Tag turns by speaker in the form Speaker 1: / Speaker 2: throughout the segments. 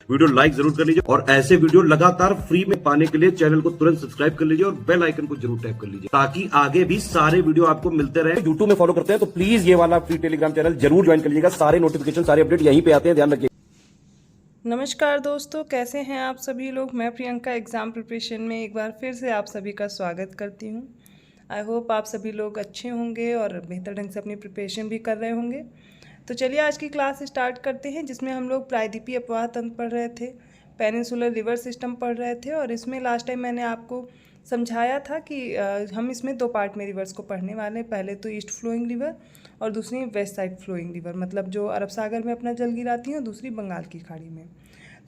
Speaker 1: Video like जरूर कर लीजिए और ऐसे वीडियो लगातार फ्री में पाने के लिए चैनल को तुरंत सब्सक्राइब कर लीजिए और बेल आइकन को जरूर टैप कर लीजिए ताकि आगे भी सारे वीडियो आपको मिलते रहे। यूट्यूब में फॉलो करते हैं तो प्लीज ये वाला फ्री टेलीग्राम चैनल जरूर ज्वाइन कर लीजिएगा। सारे नोटिफिकेशन सारे अपडेट यहीं पे आते हैं, ध्यान रखिए।
Speaker 2: नमस्कार दोस्तों, कैसे हैं आप सभी लोग। मैं प्रियंका एग्ज़ाम प्रिपरेशन में एक बार फिर से आप सभी का स्वागत करती हूं। आई होप आप सभी लोग अच्छे होंगे और बेहतर ढंग से अपनी प्रिपरेशन भी कर रहे होंगे। तो चलिए आज की क्लास स्टार्ट करते हैं, जिसमें हम लोग प्रायद्वीपीय अपवाह तंत्र पढ़ रहे थे, पेनिनसुलर रिवर सिस्टम पढ़ रहे थे। और इसमें लास्ट टाइम मैंने आपको समझाया था कि हम इसमें दो पार्ट में रिवर्स को पढ़ने वाले हैं। पहले तो ईस्ट फ्लोइंग रिवर और दूसरी वेस्ट साइड फ्लोइंग रिवर, मतलब जो अरब सागर में अपना जल गिराती हैं, और दूसरी बंगाल की खाड़ी में।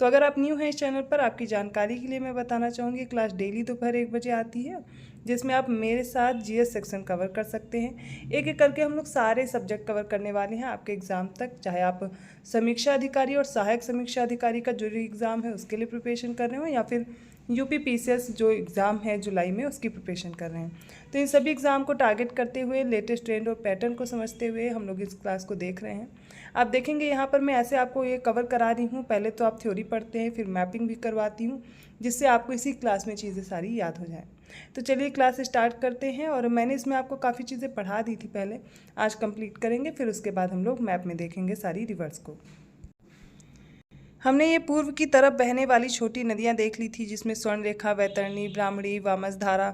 Speaker 2: तो अगर आप न्यू हैं इस चैनल पर, आपकी जानकारी के लिए मैं बताना चाहूँगी, क्लास डेली दोपहर 1 बजे आती है, जिसमें आप मेरे साथ जीएस सेक्शन कवर कर सकते हैं। एक एक करके हम लोग सारे सब्जेक्ट कवर करने वाले हैं आपके एग्ज़ाम तक। चाहे आप समीक्षा अधिकारी और सहायक समीक्षा अधिकारी का जो एग्ज़ाम है उसके लिए प्रिपरेशन कर रहे हो, या फिर यूपी पीसीएस जो एग्ज़ाम है जुलाई में उसकी प्रिपरेशन कर रहे हैं। तो इन सभी एग्ज़ाम को टारगेट करते हुए, लेटेस्ट ट्रेंड और पैटर्न को समझते हुए हम लोग इस क्लास को देख रहे हैं। आप देखेंगे यहाँ पर मैं ऐसे आपको ये कवर करा रही हूँ। पहले तो आप थ्योरी पढ़ते हैं, फिर मैपिंग भी करवाती हूँ, जिससे आपको इसी क्लास में चीज़ें सारी याद हो जाएँ। तो चलिए क्लास स्टार्ट करते हैं। और मैंने इसमें आपको काफ़ी चीज़ें पढ़ा दी थी पहले, आज कंप्लीट करेंगे, फिर उसके बाद हम लोग मैप में देखेंगे सारी रिवर्स को। हमने ये पूर्व की तरफ बहने वाली छोटी नदियाँ देख ली थी, जिसमें स्वर्णरेखा, वैतरणी, ब्राह्मणी, वामसधारा,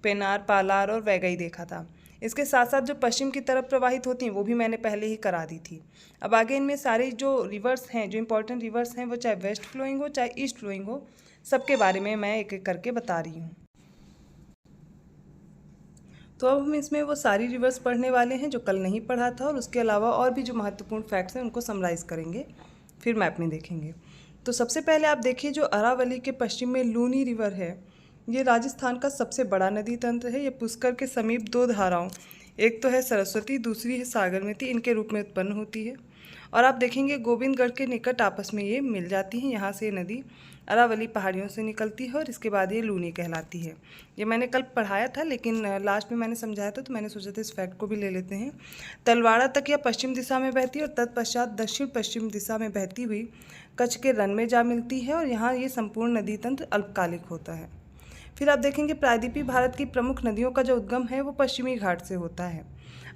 Speaker 2: पेनार, पालार और वैगई देखा था। इसके साथ साथ जो पश्चिम की तरफ प्रवाहित होती हैं वो भी मैंने पहले ही करा दी थी। अब आगे इनमें सारे जो रिवर्स हैं, जो इंपॉर्टेंट रिवर्स हैं, वो चाहे वेस्ट फ्लोइंग हो चाहे ईस्ट फ्लोइंग हो, सबके बारे में मैं एक एक करके बता रही हूँ। तो अब हम इसमें वो सारी रिवर्स पढ़ने वाले हैं जो कल नहीं पढ़ा था, और उसके अलावा और भी जो महत्वपूर्ण फैक्ट्स हैं उनको समराइज़ करेंगे, फिर मैप में देखेंगे। तो सबसे पहले आप देखिए, जो अरावली के पश्चिम में लूनी रिवर है, ये राजस्थान का सबसे बड़ा नदी तंत्र है। ये पुष्कर के समीप दो धाराओं, एक तो है सरस्वती, दूसरी है सागरमती, इनके रूप में उत्पन्न होती है। और आप देखेंगे गोविंदगढ़ के निकट आपस में ये मिल जाती हैं। यहाँ से नदी अरावली पहाड़ियों से निकलती है और इसके बाद ये लूनी कहलाती है। ये मैंने कल पढ़ाया था, लेकिन लास्ट में मैंने समझाया था, तो मैंने सोचा था इस फैक्ट को भी ले लेते हैं। तलवाड़ा तक यह पश्चिम दिशा में बहती है और तत्पश्चात दक्षिण पश्चिम दिशा में बहती हुई कच्छ के रन में जा मिलती है, और यहाँ ये संपूर्ण नदी तंत्र अल्पकालिक होता है। फिर आप देखेंगे प्रायद्वीपीय भारत की प्रमुख नदियों का जो उद्गम है वो पश्चिमी घाट से होता है।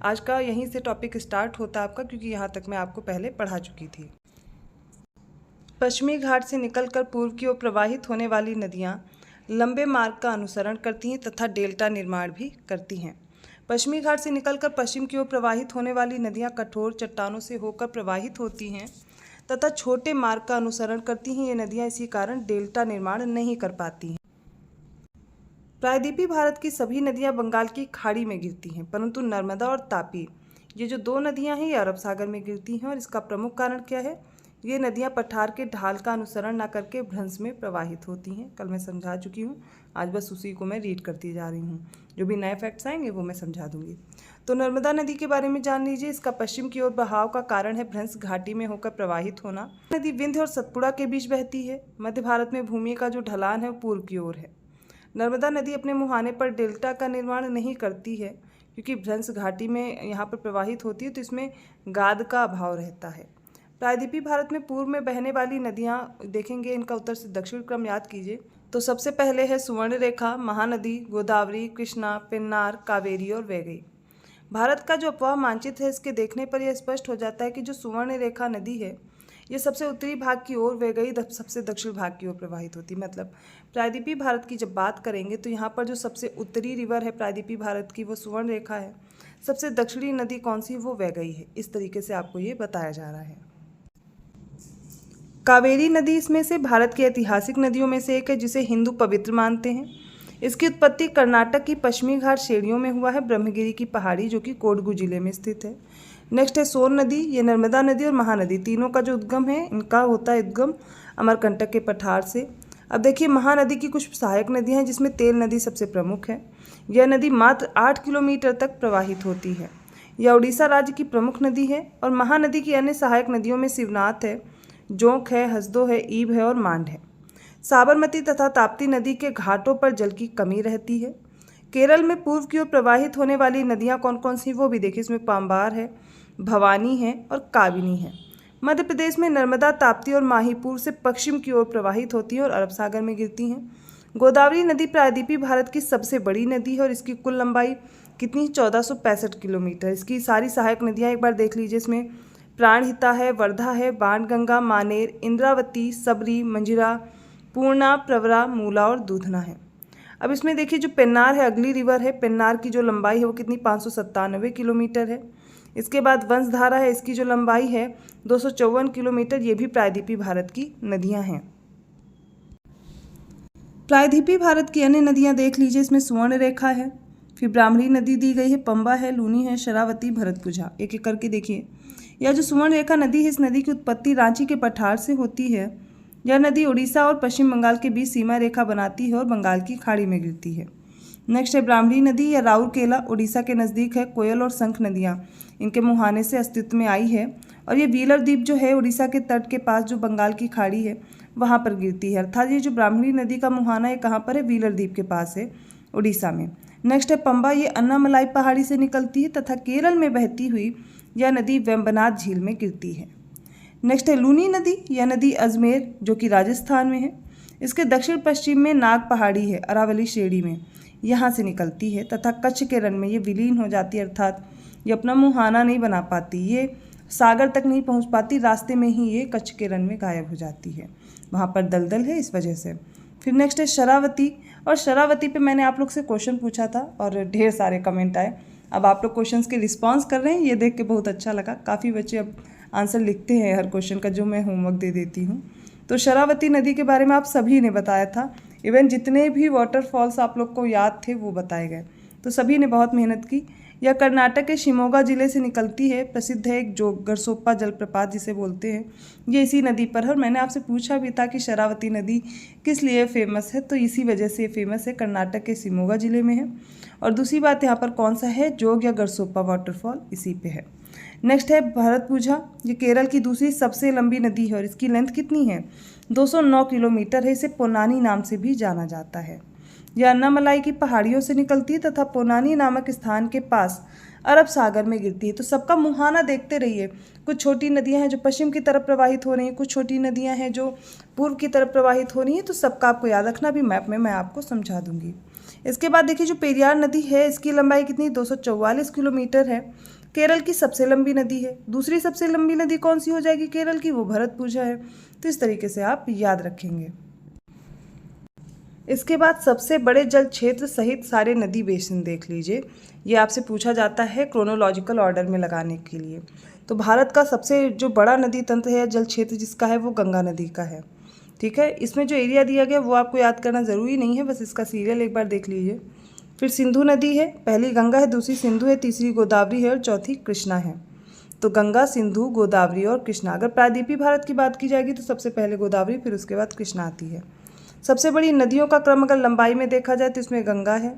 Speaker 2: आज का यहीं से टॉपिक स्टार्ट होता है आपका, क्योंकि यहाँ तक मैं आपको पहले पढ़ा चुकी थी। पश्चिमी घाट से निकलकर पूर्व की ओर प्रवाहित होने वाली नदियाँ लंबे मार्ग का अनुसरण करती हैं तथा डेल्टा निर्माण भी करती हैं। पश्चिमी घाट से निकलकर पश्चिम की ओर प्रवाहित होने वाली नदियाँ कठोर चट्टानों से होकर प्रवाहित होती हैं तथा छोटे मार्ग का अनुसरण करती हैं। ये नदियाँ इसी कारण डेल्टा निर्माण नहीं कर पाती हैं। प्रायद्वीपीय भारत की सभी नदियाँ बंगाल की खाड़ी में गिरती हैं, परंतु नर्मदा और तापी, ये जो दो नदियाँ हैं, ये अरब सागर में गिरती हैं। और इसका प्रमुख कारण क्या है? ये नदियाँ पठार के ढाल का अनुसरण न करके भ्रंश में प्रवाहित होती हैं। कल मैं समझा चुकी हूँ, आज बस उसी को मैं रीड करती जा रही हूँ। जो भी नए फैक्ट्स आएंगे वो मैं समझा दूंगी। तो नर्मदा नदी के बारे में जान लीजिए। इसका पश्चिम की ओर बहाव का कारण है भ्रंश घाटी में होकर प्रवाहित होना। नदी विंध्य और सतपुड़ा के बीच बहती है। मध्य भारत में भूमि का जो ढलान है वो पूर्व की ओर है। नर्मदा नदी अपने मुहाने पर डेल्टा का निर्माण नहीं करती है, क्योंकि भ्रंश घाटी में यहाँ पर प्रवाहित होती है, तो इसमें गाद का अभाव रहता है। प्रायद्वीपीय भारत में पूर्व में बहने वाली नदियाँ देखेंगे, इनका उत्तर से दक्षिण क्रम याद कीजिए। तो सबसे पहले है सुवर्णरेखा, महानदी, गोदावरी, कृष्णा, पेन्नार, कावेरी और वैगई। भारत का जो अपवाह मानचित्र है, इसके देखने पर यह स्पष्ट हो जाता है कि जो सुवर्णरेखा नदी है, ये सबसे उत्तरी भाग की ओर, वैगई सबसे दक्षिण भाग की ओर प्रवाहित होती है। मतलब प्रायद्वीपीय भारत की जब बात करेंगे तो यहाँ पर जो सबसे उत्तरी रिवर है प्रायद्वीपीय भारत की, वो सुवर्णरेखा है। सबसे दक्षिणी नदी कौन सी, वो वैगई है। इस तरीके से आपको ये बताया जा रहा है। कावेरी नदी इसमें से भारत की ऐतिहासिक नदियों में से एक है, जिसे हिंदू पवित्र मानते हैं। इसकी उत्पत्ति कर्नाटक की पश्चिमी घाट श्रेणियों में हुआ है, ब्रह्मगिरी की पहाड़ी, जो कि कोडगू जिले में स्थित है। नेक्स्ट है सोन नदी। ये नर्मदा नदी और महानदी तीनों का जो उद्गम है, इनका होता है उद्गम अमरकंटक के पठार से। अब देखिए महानदी की कुछ सहायक नदियाँ हैं, जिसमें तेल नदी सबसे प्रमुख है। यह नदी मात्र 8 किलोमीटर तक प्रवाहित होती है। यह उड़ीसा राज्य की प्रमुख नदी है। और महानदी की अन्य सहायक नदियों में शिवनाथ है, जोंक है, हसदो है, ईब है और मांड है। साबरमती तथा ताप्ती नदी के घाटों पर जल की कमी रहती है। केरल में पूर्व की ओर प्रवाहित होने वाली नदियाँ कौन कौन सी, वो भी देखिए। इसमें पाम्बार है, भवानी है और काबिनी है। मध्य प्रदेश में नर्मदा, ताप्ती और माहीपुर से पश्चिम की ओर प्रवाहित होती है और अरब सागर में गिरती हैं। गोदावरी नदी प्रायद्वीपीय भारत की सबसे बड़ी नदी है और इसकी कुल लंबाई कितनी, 1465 किलोमीटर। इसकी सारी सहायक नदियाँ एक बार देख लीजिए। इसमें प्राणहिता है, वर्धा है, बाणगंगा, मानेर, इंद्रावती, सबरी, मंजिरा, पूर्णा, प्रवरा, मूला और दूधना है। अब इसमें देखिए जो पेन्नार है, अगली रिवर है। पेन्नार की जो लंबाई है वो कितनी, 597 किलोमीटर है। इसके बाद वंशधारा है, इसकी जो लंबाई है 254 किलोमीटर। ये भी प्रायद्वीपीय भारत की नदियां हैं। प्रायद्वीपीय भारत की अन्य नदियां देख लीजिए। इसमें सुवर्ण रेखा है, फिर ब्राह्मणी नदी दी गई है, पंबा है, लूनी है, शरावती, भरतपुझा। एक एक करके देखिए। यह जो सुवर्ण रेखा नदी है, इस नदी की उत्पत्ति रांची के पठार से होती है। यह नदी उड़ीसा और पश्चिम बंगाल के बीच सीमा रेखा बनाती है और बंगाल की खाड़ी में गिरती है। नेक्स्ट है ब्राह्मणी नदी। यह राउरकेला उड़ीसा के नज़दीक है। कोयल और शंख नदियाँ इनके मुहाने से अस्तित्व में आई है और ये व्हीलर द्वीप जो है उड़ीसा के तट के पास जो बंगाल की खाड़ी है वहाँ पर गिरती है। अर्थात ये जो ब्राह्मणी नदी का मुहाना है कहाँ पर है, व्हीलर द्वीप के पास है, उड़ीसा में। नेक्स्ट है पंबा। ये अन्नामलाई पहाड़ी से निकलती है तथा केरल में बहती हुई यह नदी वेम्बनाथ झील में गिरती है। नेक्स्ट है लूनी नदी। यह नदी अजमेर जो कि राजस्थान में है, इसके दक्षिण पश्चिम में नाग पहाड़ी है, अरावली श्रेणी में, यहाँ से निकलती है तथा कच्छ के रण में ये विलीन हो जाती है। अर्थात ये अपना मुहाना नहीं बना पाती, ये सागर तक नहीं पहुँच पाती, रास्ते में ही ये कच्छ के रण में गायब हो जाती है। वहाँ पर दलदल है इस वजह से। फिर नेक्स्ट है शरावती। और शरावती पे मैंने आप लोग से क्वेश्चन पूछा था और ढेर सारे कमेंट आए। अब आप लोग क्वेश्चंस के रिस्पांस कर रहे हैं, ये देख के बहुत अच्छा लगा। काफ़ी बच्चे अब आंसर लिखते हैं हर क्वेश्चन का, जो मैं होमवर्क दे देती हूँ। तो शरावती नदी के बारे में आप सभी ने बताया था। इवन जितने भी वाटरफॉल्स आप लोग को याद थे वो बताए गए, तो सभी ने बहुत मेहनत की। यह कर्नाटक के शिमोगा जिले से निकलती है। प्रसिद्ध है एक जो गरसोप्पा जलप्रपात जिसे बोलते हैं, ये इसी नदी पर है। और मैंने आपसे पूछा भी था कि शरावती नदी किस लिए फेमस है, तो इसी वजह से फेमस है, कर्नाटक के शिमोगा जिले में है। और दूसरी बात यहाँ पर कौन सा है, जोग या गरसोप्पा वाटरफॉल इसी पे है। नेक्स्ट है भरतपुझा। ये केरल की दूसरी सबसे लंबी नदी है और इसकी लेंथ कितनी है, 209 किलोमीटर है। इसे पोनानी नाम से भी जाना जाता है। यह अन्नामलाई की पहाड़ियों से निकलती है तथा पोनानी नामक स्थान के पास अरब सागर में गिरती है। तो सबका मुहाना देखते रहिए। कुछ छोटी नदियां हैं जो पश्चिम की तरफ प्रवाहित हो रही हैं, कुछ छोटी नदियां हैं जो पूर्व की तरफ प्रवाहित हो रही हैं। तो सबका आपको याद रखना, भी मैप में मैं आपको समझा दूंगी। इसके बाद देखिए जो पेरियार नदी है, इसकी लंबाई कितनी, 244 किलोमीटर है। केरल की सबसे लंबी नदी है। दूसरी सबसे लंबी नदी कौन सी हो जाएगी केरल की, वो भरतपुझा है। तो इस तरीके से आप याद रखेंगे। इसके बाद सबसे बड़े जल क्षेत्र सहित सारे नदी बेसिन देख लीजिए। ये आपसे पूछा जाता है क्रोनोलॉजिकल ऑर्डर में लगाने के लिए। तो भारत का सबसे जो बड़ा नदी तंत्र है, जल क्षेत्र जिसका है, वो गंगा नदी का है। ठीक है, इसमें जो एरिया दिया गया वो आपको याद करना ज़रूरी नहीं है, बस इसका सीरियल एक बार देख लीजिए। फिर सिंधु नदी है, पहली गंगा है, दूसरी सिंधु है, तीसरी गोदावरी है और चौथी कृष्णा है। तो गंगा, सिंधु, गोदावरी और कृष्णा। अगर प्रायद्वीपीय भारत की बात की जाएगी तो सबसे पहले गोदावरी, फिर उसके बाद कृष्णा आती है। सबसे बड़ी नदियों का क्रम अगर लंबाई में देखा जाए तो इसमें गंगा है,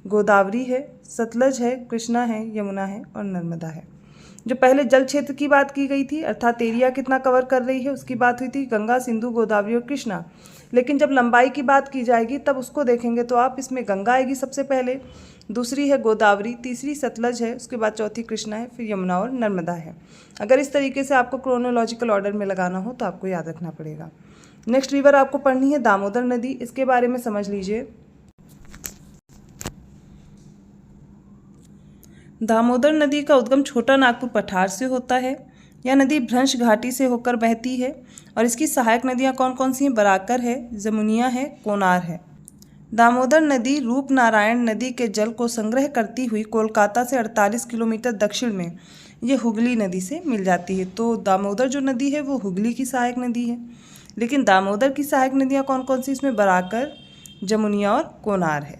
Speaker 2: गोदावरी है, सतलज है, कृष्णा है, यमुना है और नर्मदा है। जो पहले जल क्षेत्र की बात की गई थी, अर्थात एरिया कितना कवर कर रही है, उसकी बात हुई थी गंगा, सिंधु, गोदावरी और कृष्णा। लेकिन जब लंबाई की बात की जाएगी तब उसको देखेंगे तो आप इसमें गंगा आएगी सबसे पहले, दूसरी है गोदावरी, तीसरी सतलज है, उसके बाद चौथी कृष्णा है, फिर यमुना और नर्मदा है। अगर इस तरीके से आपको क्रोनोलॉजिकल ऑर्डर में लगाना हो तो आपको याद रखना पड़ेगा। नेक्स्ट रिवर आपको पढ़नी है दामोदर नदी। इसके बारे में समझ लीजिए। दामोदर नदी का उद्गम छोटा नागपुर पठार से होता है। यह नदी भ्रंश घाटी से होकर बहती है और इसकी सहायक नदियाँ कौन कौन सी हैं, बराकर है, जमुनिया है, कोनार है। दामोदर नदी रूपनारायण नदी के जल को संग्रह करती हुई कोलकाता से 48 किलोमीटर दक्षिण में ये हुगली नदी से मिल जाती है। तो दामोदर जो नदी है वो हुगली की सहायक नदी है। लेकिन दामोदर की सहायक नदियाँ कौन कौन सी, इसमें बराकर, जमुनिया और कोनार है।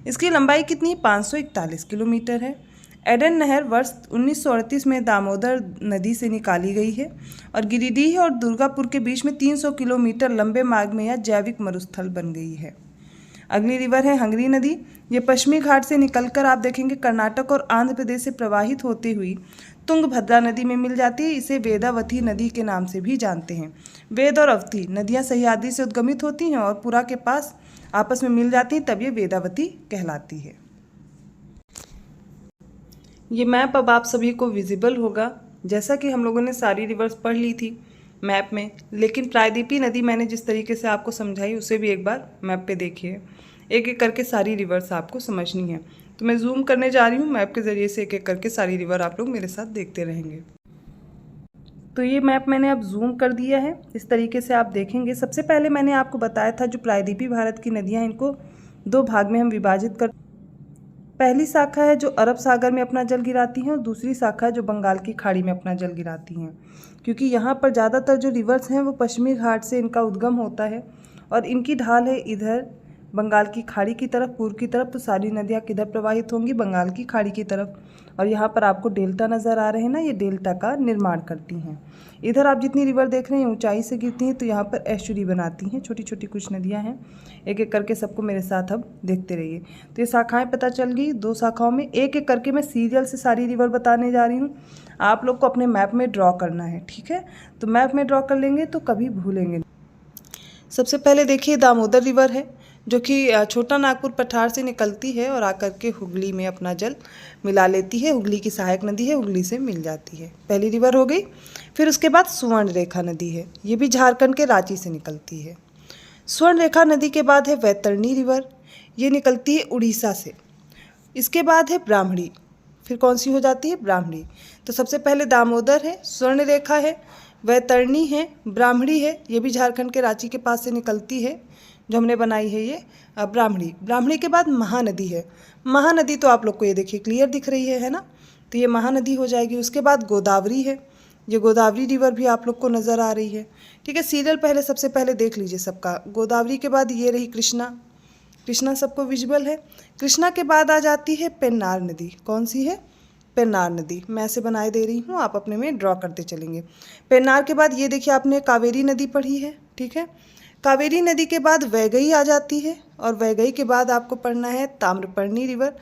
Speaker 2: इसकी लंबाई कितनी, 541 किलोमीटर है। एडन नहर वर्ष 1938 में दामोदर नदी से निकाली गई है और गिरिडीह और दुर्गापुर के बीच में 300 किलोमीटर लंबे मार्ग में यह जैविक मरुस्थल बन गई है। अगली रिवर है हंगरी नदी। ये पश्चिमी घाट से निकलकर आप देखेंगे कर्नाटक और आंध्र प्रदेश से प्रवाहित होती हुई तुंगभद्रा नदी में मिल जाती है। इसे वेदावती नदी के नाम से भी जानते हैं। वेद और अवती नदियाँ सह्याद्री से उद्गमित होती हैं और पुरा के पास आपस में मिल जाती हैं, तब ये वेदावती कहलाती है। ये मैप अब आप सभी को विजिबल होगा। जैसा कि हम लोगों ने सारी रिवर्स पढ़ ली थी मैप में, लेकिन प्रायद्वीपीय नदी मैंने जिस तरीके से आपको समझाई उसे भी एक बार मैप पे देखिए। एक एक करके सारी रिवर्स आपको समझनी है। तो मैं जूम करने जा रही हूँ मैप के ज़रिए से, एक एक करके सारी रिवर आप लोग मेरे साथ देखते रहेंगे। तो ये मैप मैंने अब जूम कर दिया है, इस तरीके से आप देखेंगे। सबसे पहले मैंने आपको बताया था जो प्रायद्वीपीय भारत की नदियाँ हैं इनको दो भाग में हम विभाजित कर, पहली शाखा है जो अरब सागर में अपना जल गिराती हैं और दूसरी शाखा है जो बंगाल की खाड़ी में अपना जल गिराती हैं। क्योंकि यहाँ पर ज़्यादातर जो रिवर्स हैं वो पश्चिमी घाट से इनका उद्गम होता है और इनकी ढाल है इधर बंगाल की खाड़ी की तरफ, पूर्व की तरफ। तो सारी नदियाँ किधर प्रवाहित होंगी? बंगाल की खाड़ी की तरफ। और यहाँ पर आपको डेल्टा नज़र आ रहे हैं ना, ये डेल्टा का निर्माण करती हैं। इधर आप जितनी रिवर देख रहे हैं ऊंचाई से गिरती हैं, तो यहाँ पर एस्चुरी बनाती हैं। छोटी छोटी कुछ नदियाँ हैं, एक एक करके सबको मेरे साथ अब देखते रहिए। तो ये शाखाएं पता चल गई, दो शाखाओं में एक एक करके मैं सीरियल से सारी रिवर बताने जा रही हूँ। आप लोग को अपने मैप में ड्रॉ करना है, ठीक है? तो मैप में ड्रॉ कर लेंगे तो कभी भूलेंगे। सबसे पहले देखिए दामोदर रिवर है जो कि छोटा नागपुर पठार से निकलती है और आकर के हुगली में अपना जल मिला लेती है। हुगली की सहायक नदी है, हुगली से मिल जाती है, पहली रिवर हो गई। फिर उसके बाद सुवर्ण रेखा नदी है, ये भी झारखंड के रांची से निकलती है। स्वर्ण रेखा नदी के बाद है वैतरणी रिवर, ये निकलती है उड़ीसा से। इसके बाद है ब्राह्मणी, फिर कौन सी हो जाती है? ब्राह्मणी। तो सबसे पहले दामोदर है, स्वर्ण रेखा है, वैतरणी है, ब्राह्मणी है, ये भी झारखंड के रांची के पास से निकलती है, जो हमने बनाई है ये ब्राह्मणी। ब्राह्मणी के बाद महानदी है। महानदी तो आप लोग को ये देखिए क्लियर दिख रही है ना, तो ये महानदी हो जाएगी। उसके बाद गोदावरी है, ये गोदावरी रिवर भी आप लोग को नज़र आ रही है, ठीक है? सीरियल पहले सबसे पहले देख लीजिए सबका। गोदावरी के बाद ये रही कृष्णा, कृष्णा सबको विजुअल है। कृष्णा के बाद आ जाती है पेन्नार नदी, कौन सी है? पेन्नार नदी। मैं ऐसे बनाए दे रही हूँ, आप अपने में ड्रॉ करते चलेंगे। पेन्नार के बाद ये देखिए आपने कावेरी नदी पढ़ी है, ठीक है? कावेरी नदी के बाद वैगई आ जाती है और वैगई के बाद आपको पढ़ना है ताम्रपर्णी रिवर।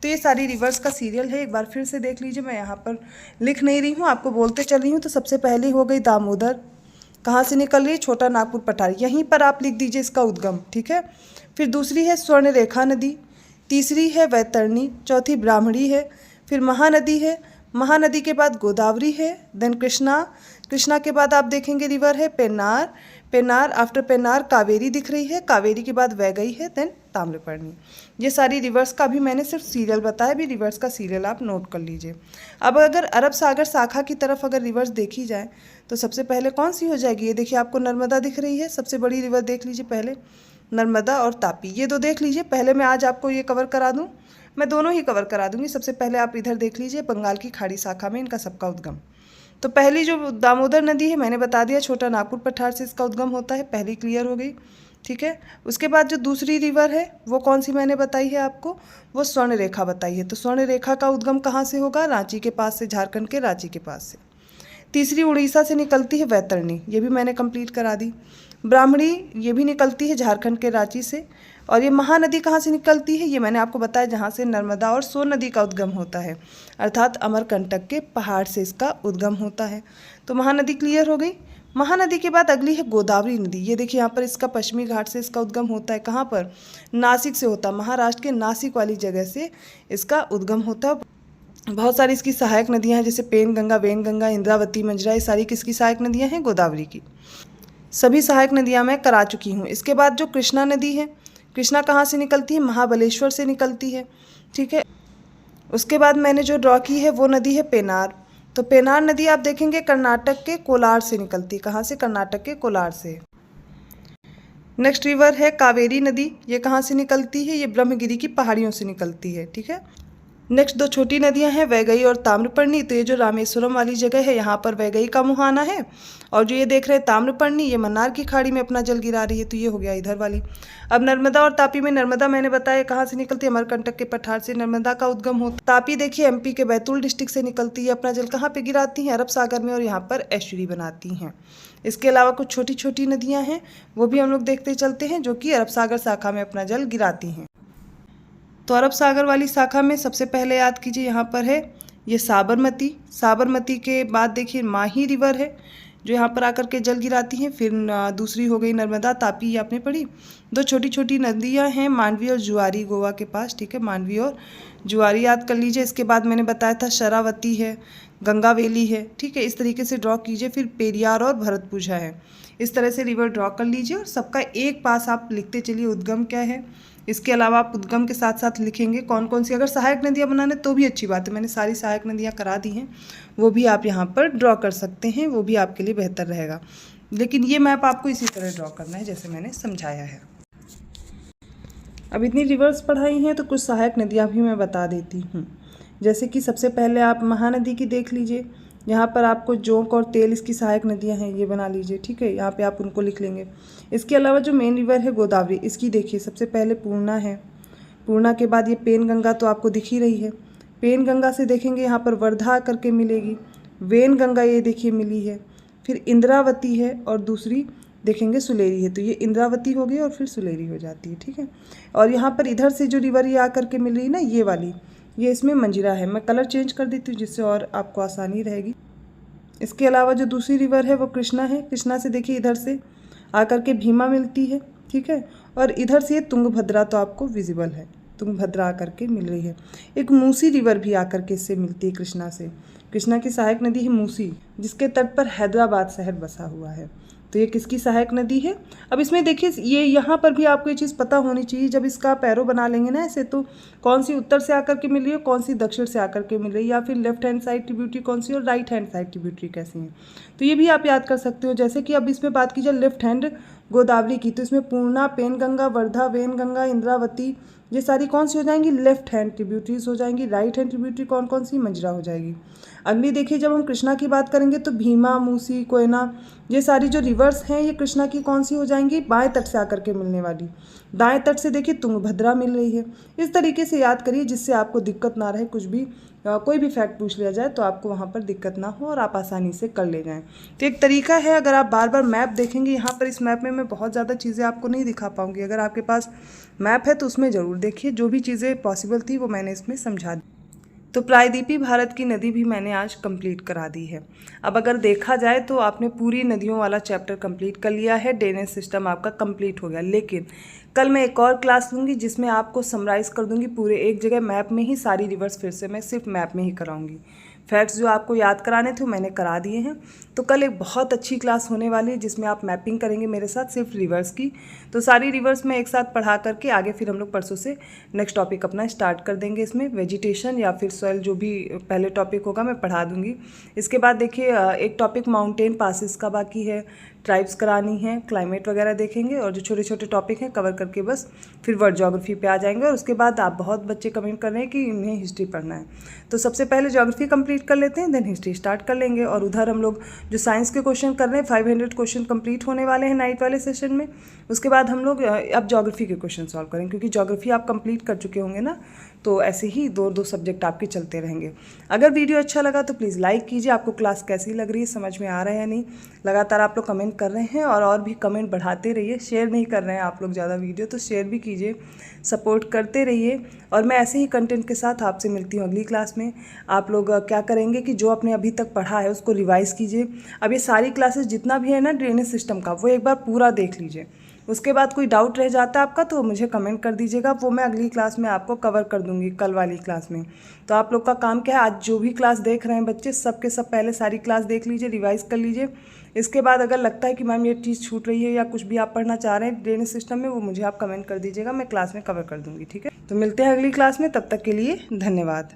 Speaker 2: तो ये सारी रिवर्स का सीरियल है, एक बार फिर से देख लीजिए। मैं यहाँ पर लिख नहीं रही हूँ, आपको बोलते चल रही हूँ। तो सबसे पहले हो गई दामोदर, कहाँ से निकल रही है? छोटा नागपुर पठार, यहीं पर आप लिख दीजिए इसका उद्गम, ठीक है? फिर दूसरी है स्वर्ण रेखा नदी, तीसरी है वैतरणी, चौथी ब्राह्मणी है, फिर महानदी है, महानदी के बाद गोदावरी है, देन कृष्णा, कृष्णा के बाद आप देखेंगे रिवर है पेन्नार, पेन्नार आफ्टर पेन्नार कावेरी दिख रही है, कावेरी के बाद वैगई है, देन ताम्रपर्णी। ये सारी रिवर्स का भी मैंने सिर्फ सीरियल बताया, भी रिवर्स का सीरियल आप नोट कर लीजिए। अब अगर अरब सागर शाखा की तरफ अगर रिवर्स देखी जाए तो सबसे पहले कौन सी हो जाएगी? ये देखिए आपको नर्मदा दिख रही है, सबसे बड़ी रिवर देख लीजिए पहले, नर्मदा और तापी, ये दो देख लीजिए। पहले मैं आज आपको ये कवर करा दूँ, मैं दोनों ही कवर करा दूँगी। सबसे पहले आप इधर देख लीजिए बंगाल की खाड़ी शाखा में इनका सबका उद्गम। तो पहली जो दामोदर नदी है मैंने बता दिया, छोटा नागपुर पठार से इसका उद्गम होता है, पहली क्लियर हो गई, ठीक है? उसके बाद जो दूसरी रिवर है वो कौन सी मैंने बताई है आपको? वो स्वर्ण रेखा बताई है। तो स्वर्ण रेखा का उद्गम कहाँ से होगा? रांची के पास से, झारखंड के रांची के पास से। तीसरी उड़ीसा से निकलती है वैतरणी, ये भी मैंने कंप्लीट करा दी। ब्राह्मणी ये भी निकलती है झारखंड के रांची से। और ये महानदी कहाँ से निकलती है? ये मैंने आपको बताया, जहाँ से नर्मदा और सोन नदी का उद्गम होता है, अर्थात अमरकंटक के पहाड़ से इसका उद्गम होता है। तो महानदी क्लियर हो गई। महानदी के बाद अगली है गोदावरी नदी, ये देखिए यहाँ पर इसका पश्चिमी घाट से इसका उद्गम होता है। कहाँ पर? नासिक से होता है, महाराष्ट्र के नासिक वाली जगह से इसका उद्गम होता है। बहुत सारी इसकी सहायक नदियाँ हैं, जैसे पेन गंगा, वेन गंगा, इंद्रावती, मंजरा, ये सारी किसकी सहायक नदियाँ हैं? गोदावरी की। सभी सहायक नदियाँ मैं करा चुकी हूँ। इसके बाद जो कृष्णा नदी है, कृष्णा कहाँ से निकलती है? महाबलेश्वर से निकलती है, ठीक है? उसके बाद मैंने जो ड्रॉ की है वो नदी है पेनार। तो पेनार नदी आप देखेंगे कर्नाटक के कोलार से निकलती है। कहाँ से? कर्नाटक के कोलार से। नेक्स्ट रिवर है कावेरी नदी, ये कहाँ से निकलती है? ये ब्रह्मगिरी की पहाड़ियों से निकलती है, ठीक है? नेक्स्ट दो छोटी नदियां हैं वैगई और ताम्रपर्णी। तो ये जो रामेश्वरम वाली जगह है यहाँ पर वैगई का मुहाना है, और जो ये देख रहे हैं ताम्रपर्णी, ये मन्नार की खाड़ी में अपना जल गिरा रही है। तो ये हो गया इधर वाली। अब नर्मदा और तापी में, नर्मदा मैंने बताया कहाँ से निकलती है? अमरकंटक के पठार से नर्मदा का उद्गम होता है। तापी देखिए एमपी के बैतूल डिस्ट्रिक्ट से निकलती है, अपना जल कहाँ पे गिराती हैं? अरब सागर में, और यहाँ पर एस्चुरी बनाती हैं। इसके अलावा कुछ छोटी छोटी नदियाँ हैं, वो भी हम लोग देखते चलते हैं, जो कि अरब सागर शाखा में अपना जल गिराती हैं। तो अरब सागर वाली शाखा में सबसे पहले याद कीजिए यहाँ पर है ये साबरमती। साबरमती के बाद देखिए माही रिवर है, जो यहाँ पर आकर के जल गिराती हैं। फिर दूसरी हो गई नर्मदा, तापी, ये आपने पढ़ी। दो छोटी छोटी नदियाँ हैं, मांडवी और जुआरी, गोवा के पास, ठीक है, मांडवी और जुआरी याद कर लीजिए। इसके बाद मैंने बताया था शरावती है, गंगावेली है, ठीक है, इस तरीके से ड्रॉ कीजिए। फिर पेरियार और भरतपुझा है, इस तरह से रिवर ड्रॉ कर लीजिए और सबका एक पास आप लिखते चलिए उद्गम क्या है। इसके अलावा आप उद्गम के साथ साथ लिखेंगे कौन कौन सी, अगर सहायक नदियाँ बनाने तो भी अच्छी बात है, मैंने सारी सहायक नदियाँ करा दी हैं, वो भी आप यहाँ पर ड्रॉ कर सकते हैं, वो भी आपके लिए बेहतर रहेगा। लेकिन ये मैप आपको इसी तरह ड्रॉ करना है जैसे मैंने समझाया है। अब इतनी रिवर्स पढ़ाई हैं तो कुछ सहायक नदियाँ भी मैं बता देती हूँ। जैसे कि सबसे पहले आप महानदी की देख लीजिए, यहाँ पर आपको जोंक और तेल इसकी सहायक नदियाँ हैं, ये बना लीजिए, ठीक है, यहाँ पे आप उनको लिख लेंगे। इसके अलावा जो मेन रिवर है गोदावरी, इसकी देखिए सबसे पहले पूर्णा है, पूर्णा के बाद ये पेन गंगा तो आपको दिख ही रही है, पेन गंगा से देखेंगे यहाँ पर वर्धा करके मिलेगी, वेन गंगा ये देखिए मिली है, फिर इंद्रावती है और दूसरी देखेंगे सुलेरी है, तो ये इंद्रावती हो गई और फिर सुलेरी हो जाती है, ठीक है। और यहाँ पर इधर से जो रिवर ये आकर के मिल रही है ना, ये वाली, ये इसमें मंजिरा है, मैं कलर चेंज कर देती हूँ जिससे और आपको आसानी रहेगी। इसके अलावा जो दूसरी रिवर है वो कृष्णा है, कृष्णा से देखिए इधर से आकर के भीमा मिलती है, ठीक है, और इधर से ये तुंगभद्रा तो आपको विजिबल है, तुंगभद्रा आकर के मिल रही है। एक मूसी रिवर भी आकर के इससे मिलती है कृष्णा से, कृष्णा की सहायक नदी है मूसी, जिसके तट पर हैदराबाद शहर बसा हुआ है, तो ये किसकी सहायक नदी है। अब इसमें देखिए ये यहाँ पर भी आपको ये चीज़ पता होनी चाहिए, जब इसका पैरो बना लेंगे ना ऐसे, तो कौन सी उत्तर से आकर के मिल रही है, कौन सी दक्षिण से आकर के मिल रही है, या फिर लेफ्ट हैंड साइड ट्रिब्यूटरी कौन सी और राइट हैंड साइड ट्रिब्यूटरी कैसी है, तो ये भी आप याद कर सकते हो। जैसे कि अब इसमें बात की जाए लेफ्ट हैंड गोदावरी की, तो इसमें पूर्णा, पेनगंगा, वर्धा, वेनगंगा, इंद्रावती, ये सारी कौन सी हो जाएंगी, लेफ्ट हैंड ट्रिब्यूटरीज हो जाएंगी। राइट हैंड ट्रिब्यूटरी कौन कौन सी, मंजरा हो जाएगी। अगली देखिए जब हम कृष्णा की बात करेंगे तो भीमा, मूसी, कोयना, ये सारी जो रिवर्स हैं ये कृष्णा की कौन सी हो जाएंगी, बाएं तट से आकर के मिलने वाली। दाएं तट से देखिए तुंगभद्रा मिल रही है। इस तरीके से याद करिए जिससे आपको दिक्कत ना रहे, कुछ भी कोई भी फैक्ट पूछ लिया जाए तो आपको वहाँ पर दिक्कत ना हो और आप आसानी से कर ले जाएं। तो एक तरीका है, अगर आप बार बार मैप देखेंगे, यहाँ पर इस मैप में मैं बहुत ज़्यादा चीज़ें आपको नहीं दिखा पाऊँगी, अगर आपके पास मैप है तो उसमें ज़रूर देखिए, जो भी चीज़ें पॉसिबल थी वो मैंने इसमें समझा दी। तो प्रायद्वीपीय भारत की नदी भी मैंने आज कंप्लीट करा दी है। अब अगर देखा जाए तो आपने पूरी नदियों वाला चैप्टर कंप्लीट कर लिया है, ड्रेनेज सिस्टम आपका कंप्लीट हो गया। लेकिन कल मैं एक और क्लास लूँगी जिसमें आपको समराइज़ कर दूँगी पूरे एक जगह मैप में ही सारी रिवर्स, फिर से मैं सिर्फ मैप में ही कराऊँगी। फैक्ट्स जो आपको याद कराने थे मैंने करा दिए हैं। तो कल एक बहुत अच्छी क्लास होने वाली है जिसमें आप मैपिंग करेंगे मेरे साथ सिर्फ रिवर्स की। तो सारी रिवर्स में एक साथ पढ़ा करके आगे फिर हम लोग परसों से नेक्स्ट टॉपिक अपना स्टार्ट कर देंगे। इसमें वेजिटेशन या फिर सॉइल जो भी पहले टॉपिक होगा मैं पढ़ा दूंगी। इसके बाद देखिए एक टॉपिक माउंटेन पासिस का बाकी है, ट्राइब्स करानी है, क्लाइमेट वगैरह देखेंगे और जो छोटे छोटे टॉपिक हैं कवर करके बस फिर वर्ल्ड ज्योग्राफी पे आ जाएंगे। और उसके बाद आप बहुत बच्चे कमेंट कर रहे हैं कि इन्हें हिस्ट्री पढ़ना है, तो सबसे पहले ज्योग्राफी कंप्लीट कर लेते हैं, देन हिस्ट्री स्टार्ट कर लेंगे। और उधर हम लोग जो साइंस के क्वेश्चन कर रहे हैं 500 क्वेश्चन कंप्लीट होने वाले हैं नाइट वाले सेशन में। उसके बाद हम लोग अब ज्योग्राफी के क्वेश्चन सॉल्व करेंगे, क्योंकि ज्योग्राफी आप कंप्लीट कर चुके होंगे ना, तो ऐसे ही दो सब्जेक्ट आपके चलते रहेंगे। अगर वीडियो अच्छा लगा तो प्लीज़ लाइक कीजिए। आपको क्लास कैसी लग रही है, समझ में आ रहा है या नहीं, लगातार आप लोग कमेंट कर रहे हैं और भी कमेंट बढ़ाते रहिए। शेयर नहीं कर रहे हैं आप लोग ज़्यादा वीडियो, तो शेयर भी कीजिए, सपोर्ट करते रहिए। और मैं ऐसे ही कंटेंट के साथ आपसे मिलती हूँ अगली क्लास में। आप लोग क्या करेंगे कि जो आपने अभी तक पढ़ा है उसको रिवाइज़ कीजिए। अब ये सारी क्लासेस जितना भी है ना ड्रेनेज सिस्टम का, वो एक बार पूरा देख लीजिए। उसके बाद कोई डाउट रह जाता है आपका तो मुझे कमेंट कर दीजिएगा, वो मैं अगली क्लास में आपको कवर कर दूंगी, कल वाली क्लास में। तो आप लोग का काम क्या है, आज जो भी क्लास देख रहे हैं बच्चे सब के सब पहले सारी क्लास देख लीजिए, रिवाइज कर लीजिए। इसके बाद अगर लगता है कि मैम ये चीज़ छूट रही है या कुछ भी आप पढ़ना चाह रहे हैं ड्रेनेज सिस्टम में, वो मुझे आप कमेंट कर दीजिएगा, मैं क्लास में कवर कर दूँगी, ठीक है। तो मिलते हैं अगली क्लास में, तब तक के लिए धन्यवाद।